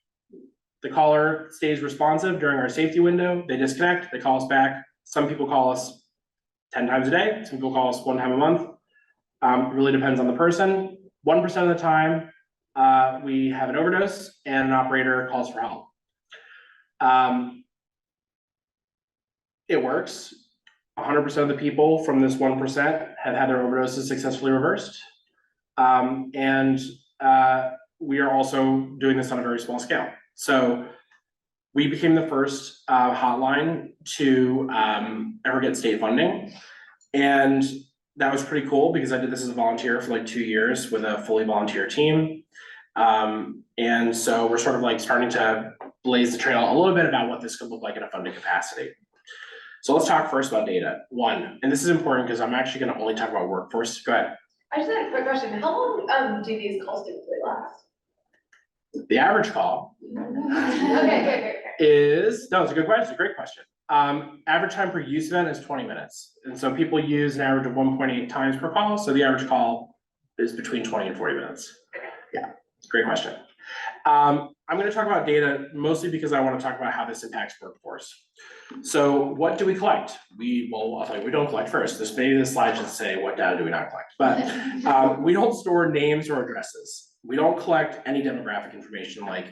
[SPEAKER 3] the caller stays responsive during our safety window. They disconnect, they call us back. Some people call us 10 times a day. Some people call us 1 time a month. It really depends on the person. 1% of the time, we have an overdose and an operator calls for help. It works. 100% of the people from this 1% have had their overdoses successfully reversed. We are also doing this on a very small scale. So we became the first hotline to ever get state funding. And that was pretty cool because I did this as a volunteer for like 2 years with a fully volunteer team. And so we're sort of like starting to blaze the trail a little bit about what this could look like in a funded capacity. So let's talk first about data. One, and this is important because I'm actually going to only talk about workforce. Go ahead.
[SPEAKER 5] I just had a quick question. How long do these calls typically last?
[SPEAKER 3] The average call
[SPEAKER 5] Okay.
[SPEAKER 3] is, no, it's a good question. It's a great question. Average time per use event is 20 minutes. And so people use an average of 1.8 times per call. So the average call is between 20 and 40 minutes. Yeah, great question. I'm gonna talk about data mostly because I wanna talk about how this impacts workforce. So what do we collect? I'll tell you, we don't collect first. Maybe this slide should say, what data do we not collect? But we don't store names or addresses. We don't collect any demographic information like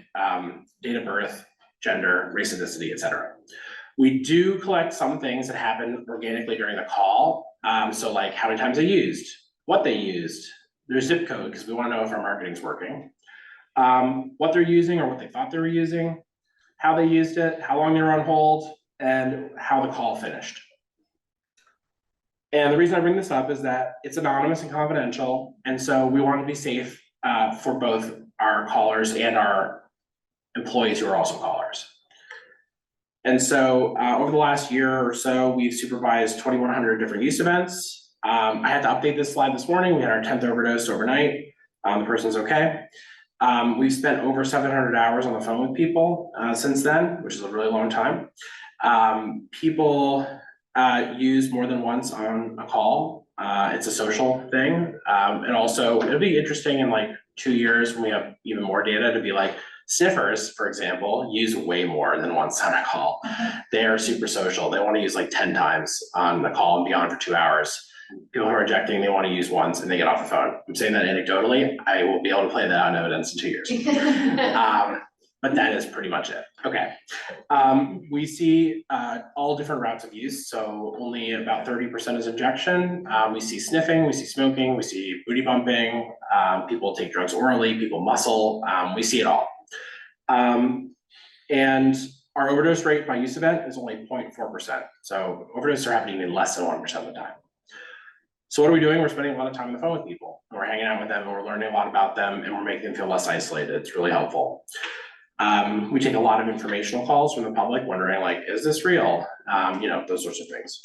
[SPEAKER 3] date of birth, gender, race, ethnicity, et cetera. We do collect some things that happen organically during the call. So like how many times they used, what they used, their zip code, because we want to know if our marketing's working. What they're using or what they thought they were using, how they used it, how long they were on hold, and how the call finished. And the reason I bring this up is that it's anonymous and confidential, and so we want to be safe for both our callers and our employees who are also callers. And so over the last year or so, we've supervised 2,100 different use events. I had to update this slide this morning. We had our 10th overdose overnight. The person's okay. We've spent over 700 hours on the phone with people since then, which is a really long time. People use more than once on a call. It's a social thing. And also it'll be interesting in like 2 years when we have even more data to be like, sniffers, for example, use way more than once on a call. They are super social. They want to use like 10 times on the call and be on for 2 hours. People who are rejecting, they want to use once and they get off the phone. I'm saying that anecdotally. I will be able to play that on evidence in 2 years. But that is pretty much it. Okay. We see all different routes of use. So only about 30% is injection. We see sniffing, we see smoking, we see booty bumping. People take drugs orally, people muscle. We see it all. And our overdose rate by use event is only 0.4%. So overdoses are happening in less than 1% of the time. So what are we doing? We're spending a lot of time on the phone with people. We're hanging out with them and we're learning a lot about them and we're making them feel less isolated. It's really helpful. We take a lot of informational calls from the public wondering like, is this real? Those sorts of things.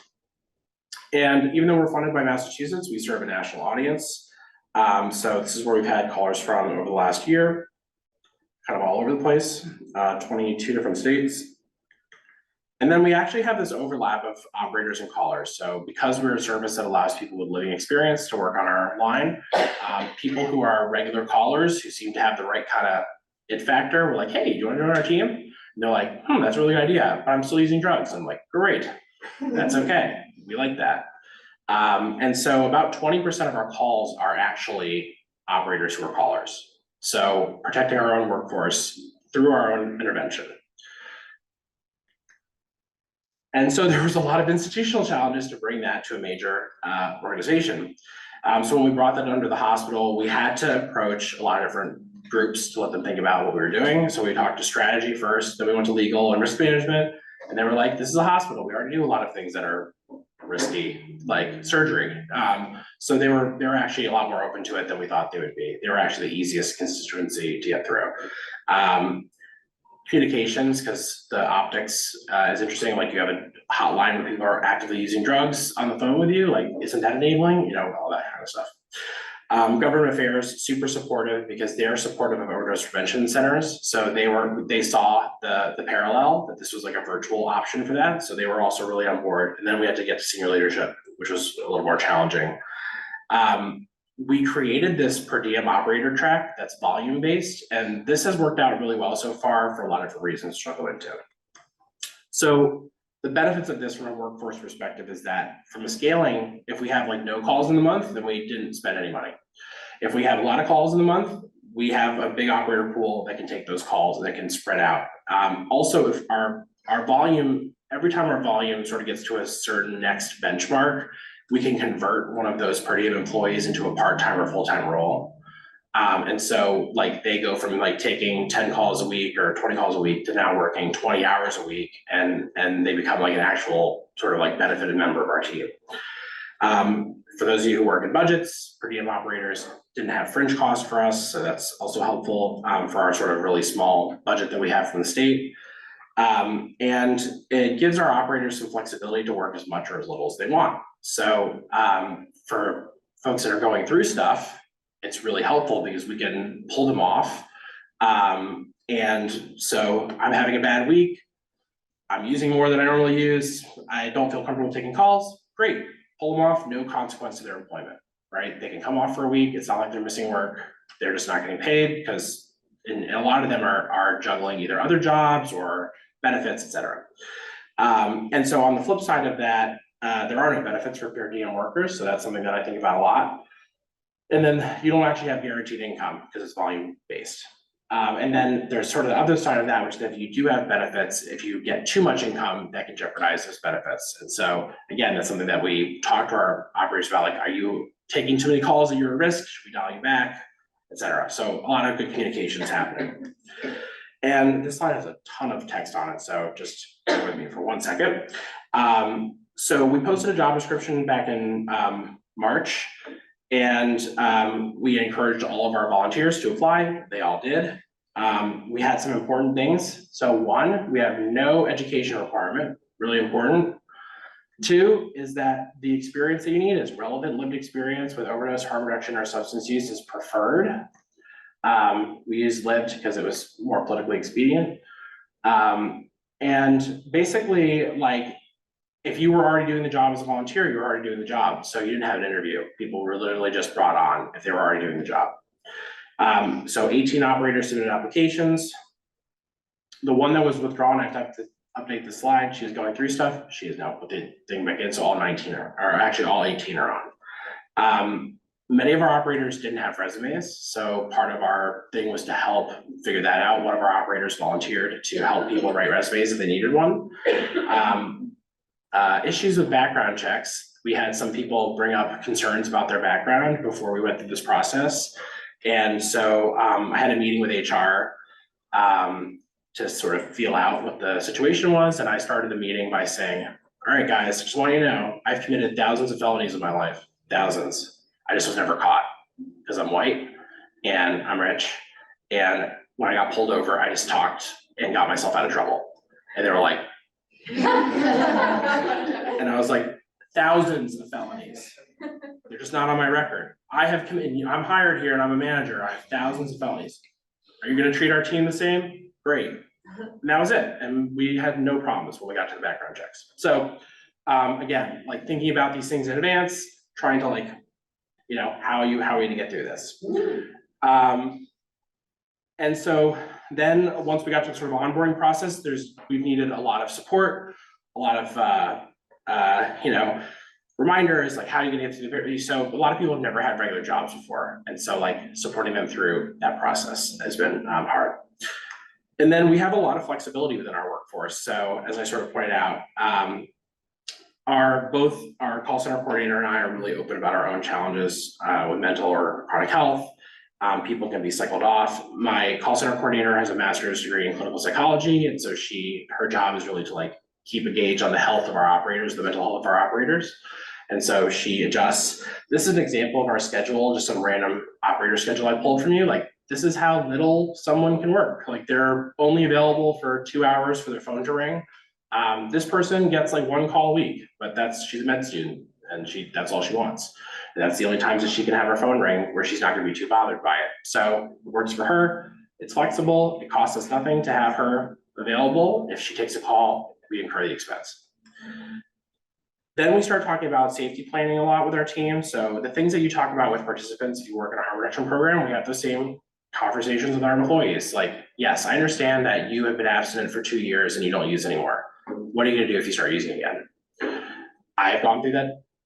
[SPEAKER 3] And even though we're funded by Massachusetts, we serve a national audience. So this is where we've had callers from over the last year, kind of all over the place, 22 different states. And then we actually have this overlap of operators and callers. So because we're a service that allows people with living experience to work on our line, people who are regular callers who seem to have the right kind of it factor, we're like, hey, do you want to join our team? And they're like, that's a really good idea, but I'm still using drugs. I'm like, great, that's okay. We like that. And so about 20% of our calls are actually operators who are callers. So protecting our own workforce through our own intervention. And so there was a lot of institutional challenges to bring that to a major organization. So when we brought that under the hospital, we had to approach a lot of different groups to let them think about what we were doing. So we talked to strategy first, then we went to legal and risk management, and they were like, this is a hospital. We already do a lot of things that are risky, like surgery. So they were actually a lot more open to it than we thought they would be. They were actually the easiest constituency to get through. Communications, because the optics is interesting. Like you have a hotline where people are actively using drugs on the phone with you. Like, isn't that enabling? All that kind of stuff. Government affairs, super supportive because they're supportive of overdose prevention centers. So they saw the parallel that this was like a virtual option for that. So they were also really on board. And then we had to get to senior leadership, which was a little more challenging. We created this per diem operator track that's volume based, and this has worked out really well so far for a lot of different reasons which I'll go into. So the benefits of this from a workforce perspective is that from a scaling, if we have like no calls in the month, then we didn't spend any money. If we have a lot of calls in the month, we have a big operator pool that can take those calls and that can spread out. Also, if our volume, every time our volume sort of gets to a certain next benchmark, we can convert one of those per diem employees into a part-time or full-time role. And so like they go from like taking 10 calls a week or 20 calls a week to now working 20 hours a week, and they become like an actual sort of like benefited member of our team. For those of you who work in budgets, per diem operators didn't have fringe costs for us, so that's also helpful for our sort of really small budget that we have from the state. And it gives our operators some flexibility to work as much or as little as they want. So for folks that are going through stuff, it's really helpful because we can pull them off. And so I'm having a bad week. I'm using more than I normally use. I don't feel comfortable taking calls. Great, pull them off, no consequence to their employment, right? They can come off for a week. It's not like they're missing work. They're just not getting paid because and a lot of them are juggling either other jobs or benefits, et cetera. And so on the flip side of that, there are no benefits for per diem workers, so that's something that I think about a lot. And then you don't actually have guaranteed income because it's volume based. And then there's sort of the other side of that, which is if you do have benefits, if you get too much income, that can jeopardize those benefits. And so again, that's something that we talk to our operators about, like, are you taking too many calls that you're at risk? Should we dial you back, et cetera? So a lot of good communication is happening. And this slide has a ton of text on it, so just bear with me for 1 second. So we posted a job description back in March, and we encouraged all of our volunteers to apply. They all did. We had some important things. So 1, we have no education requirement, really important. 2 is that the experience that you need is relevant lived experience with overdose, harm reduction, or substance use is preferred. We used lived because it was more politically expedient. And basically, like, if you were already doing the job as a volunteer, you were already doing the job. So you didn't have an interview. People were literally just brought on if they were already doing the job. So 18 operators submitted applications. The one that was withdrawn, I have to update the slide. She was going through stuff. She is now put the thing back in. So all 19 are, or actually all 18 are on. Many of our operators didn't have resumes. So part of our thing was to help figure that out. One of our operators volunteered to help people write resumes if they needed one. Issues with background checks. We had some people bring up concerns about their background before we went through this process. And so I had a meeting with HR to sort of feel out what the situation was. And I started the meeting by saying, all right, guys, just want you to know, I've committed thousands of felonies in my life, thousands. I just was never caught because I'm white and I'm rich. And when I got pulled over, I just talked and got myself out of trouble. And they were like, and I was like, thousands of felonies. They're just not on my record. I have committed, I'm hired here and I'm a manager. I have thousands of felonies. Are you gonna treat our team the same? Great. And that was it. And we had no problems when we got to the background checks. So again, like thinking about these things in advance, trying to like, you know, how are you gonna get through this? And so then once we got to sort of onboarding process, we've needed a lot of support, a lot of, you know, reminders, like how are you gonna get through the interview? So a lot of people have never had regular jobs before. And so like supporting them through that process has been hard. And then we have a lot of flexibility within our workforce. So as I sort of pointed out, both our call center coordinator and I are really open about our own challenges with mental or chronic health. People can be cycled off. My call center coordinator has a master's degree in clinical psychology. And so her job is really to like keep a gauge on the health of our operators, the mental health of our operators. And so she adjusts. This is an example of our schedule, just some random operator schedule I pulled from you. Like this is how little someone can work. Like they're only available for 2 hours for their phone to ring. This person gets like 1 call a week, but she's a med student and that's all she wants. And that's the only times that she can have her phone ring where she's not gonna be too bothered by it. So it works for her, it's flexible, it costs us nothing to have her available. If she takes a call, we incur the expense. Then we start talking about safety planning a lot with our team. So the things that you talk about with participants, if you work in a harm reduction program, we have the same conversations with our employees. Like, yes, I understand that you have been abstinent for 2 years and you don't use anymore. What are you gonna do if you start using again? I have gone through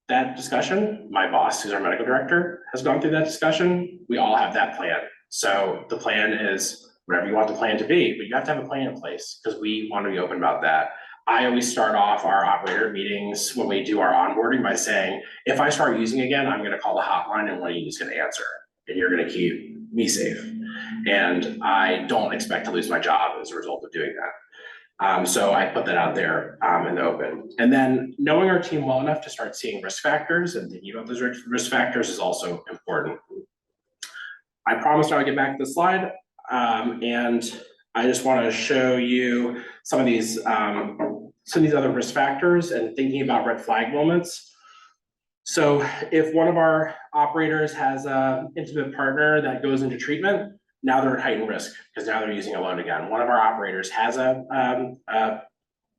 [SPEAKER 3] that discussion. My boss, who's our medical director, has gone through that discussion. We all have that plan. So the plan is whatever you want the plan to be, but you have to have a plan in place because we want to be open about that. I always start off our operator meetings when we do our onboarding by saying, if I start using again, I'm gonna call the hotline and one of you is gonna answer and you're gonna keep me safe. And I don't expect to lose my job as a result of doing that. So I put that out there in the open. And then knowing our team well enough to start seeing risk factors and thinking about those risk factors is also important. I promised I would get back to the slide. And I just want to show you some of these other risk factors and thinking about red flag moments. So if one of our operators has an intimate partner that goes into treatment, now they're at heightened risk because now they're using alone again. One of our operators has a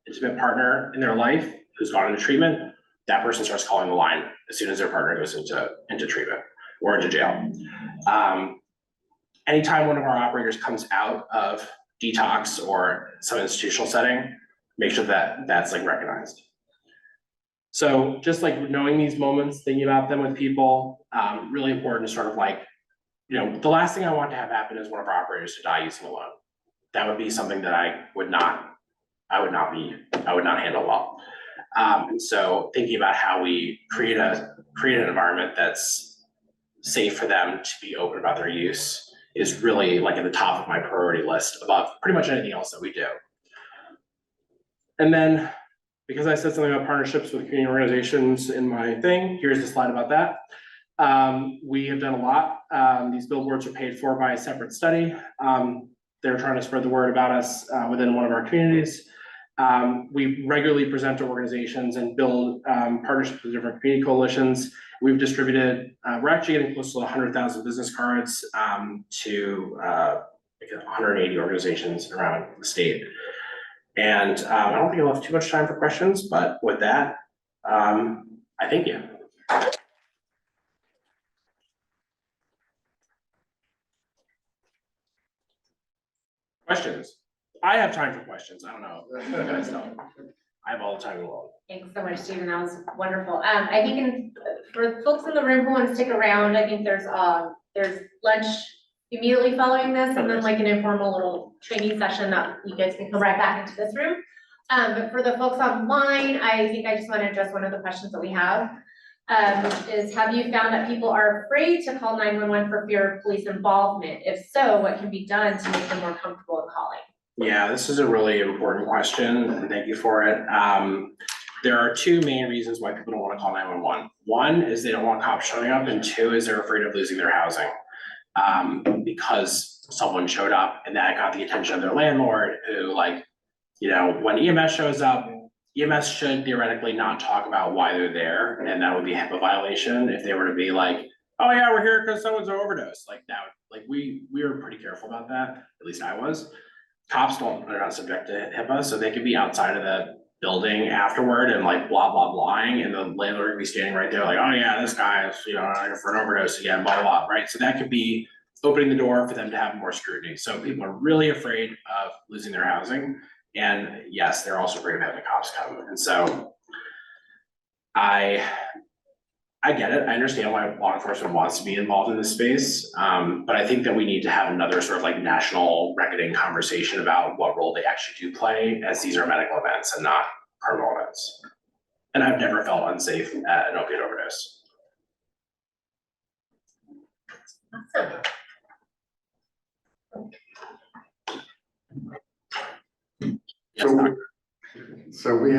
[SPEAKER 3] intimate partner in their life who's gone into treatment. That person starts calling the line as soon as their partner goes into treatment or into jail. anytime one of our operators comes out of detox or some institutional setting, make sure that that's like recognized. So just like knowing these moments, thinking about them with people, really important to sort of like, the last thing I want to have happen is one of our operators to die using alone. That would be something that I would not handle well. And so thinking about how we create an environment that's safe for them to be open about their use is really like at the top of my priority list above pretty much anything else that we do. And then, because I said something about partnerships with community organizations in my thing, here's the slide about that. We have done a lot. These billboards are paid for by a separate study. They're trying to spread the word about us within one of our communities. We regularly present to organizations and build partnerships with different community coalitions. We've distributed, we're actually getting close to 100,000 business cards to 180 organizations around the state. And I don't think I'll have too much time for questions, but with that, I thank you. Questions? I have time for questions. I don't know. You guys don't. I have all the time in the world.
[SPEAKER 6] Thanks so much, Stephen. That was wonderful. I think for folks in the room who want to stick around, I think there's lunch immediately following this, and then like an informal little training session that you guys can come right back into this room. But for the folks online, I think I just want to address one of the questions that we have, which is, have you found that people are afraid to call 911 for fear of police involvement? If so, what can be done to make them more comfortable in calling?
[SPEAKER 3] Yeah, this is a really important question, and thank you for it. There are two main reasons why people don't want to call 911. One is they don't want cops showing up, and two is they're afraid of losing their housing. Because someone showed up and that got the attention of their landlord, who, like, when EMS shows up, EMS should theoretically not talk about why they're there, and that would be a HIPAA violation if they were to be like, oh yeah, we're here because someone's overdosed. Like that, we were pretty careful about that. At least I was. Cops they're not subject to HIPAA, so they could be outside of the building afterward and like blah, blah, blahing, and the landlord would be standing right there like, oh yeah, this guy is, for an overdose again, blah, blah, blah, right? So that could be opening the door for them to have more scrutiny. So people are really afraid of losing their housing. And yes, they're also afraid of having cops come. And so I get it. I understand why law enforcement wants to be involved in this space. But I think that we need to have another sort of like national reckoning conversation about what role they actually do play, as these are medical events and not criminal events. And I've never felt unsafe at an opiate overdose.
[SPEAKER 6] Awesome.
[SPEAKER 7] So we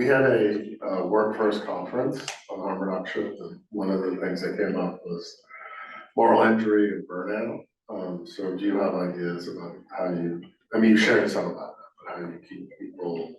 [SPEAKER 7] had a work first conference on harm reduction, and one of the things that came up was moral injury and burnout. So do you have ideas about how you shared some about that, but how you keep people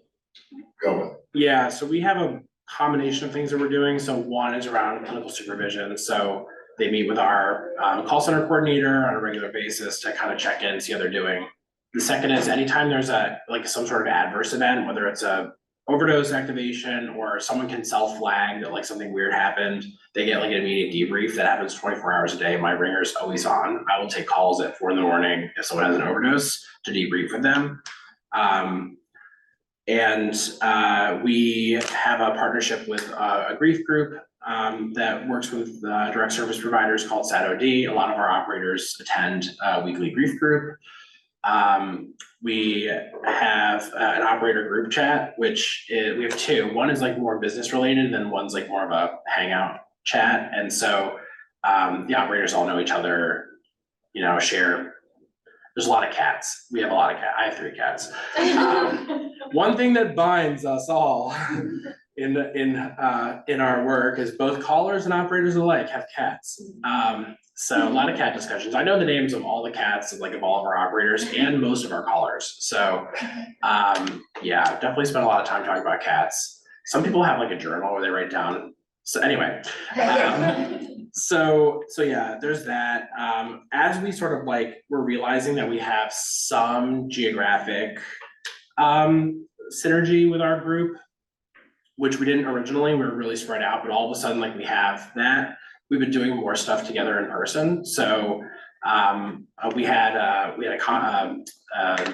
[SPEAKER 7] going?
[SPEAKER 3] Yeah, so we have a combination of things that we're doing. So one is around clinical supervision. So they meet with our call center coordinator on a regular basis to kind of check in, see how they're doing. The second is anytime there's some sort of adverse event, whether it's a overdose activation or someone can self-flag that like something weird happened, they get like an immediate debrief that happens 24 hours a day. My ringer's always on. I will take calls at 4 a.m. if someone has an overdose to debrief with them. We have a partnership with a grief group that works with direct service providers called SAT-OD. A lot of our operators attend a weekly grief group. We have an operator group chat, which we have two. One is like more business related, and one's like more of a hangout chat. And so the operators all know each other, share. There's a lot of cats. We have a lot of cats. I have 3 cats. One thing that binds us all in our work is both callers and operators alike have cats. So a lot of cat discussions. I know the names of all the cats of all of our operators and most of our callers. So yeah, definitely spent a lot of time talking about cats. Some people have like a journal where they write down. So anyway, so yeah, there's that. As we sort of we're realizing that we have some geographic synergy with our group, which we didn't originally. We were really spread out, but all of a sudden we have that. we've been doing more stuff together in person. So we had a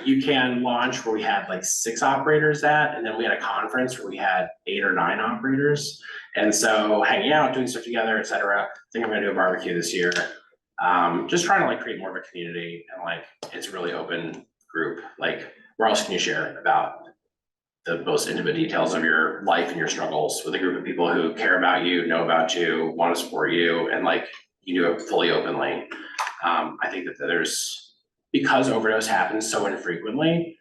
[SPEAKER 3] UCAN launch where we had like 6 operators and then we had a conference where we had 8 or 9 operators. And so hanging out, doing stuff together, et cetera. I think I'm gonna do a barbecue this year. Just trying to like create more of a community and like, it's a really open group. Like, where else can you share about the most intimate details of your life and your struggles with a group of people who care about you, know about you, want to support you, and like, you do it fully openly. I think that because overdose happens so infrequently,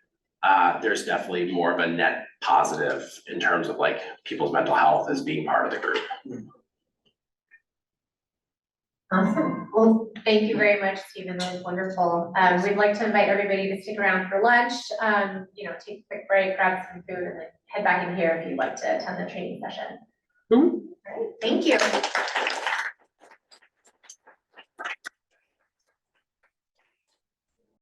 [SPEAKER 3] there's definitely more of a net positive in terms of like people's mental health as being part of the group.
[SPEAKER 6] Awesome. Well, thank you very much, Stephen. That was wonderful. We'd like to invite everybody to stick around for lunch, take a quick break, grab some food, and then head back in here if you'd like to attend the training session. All right, thank you.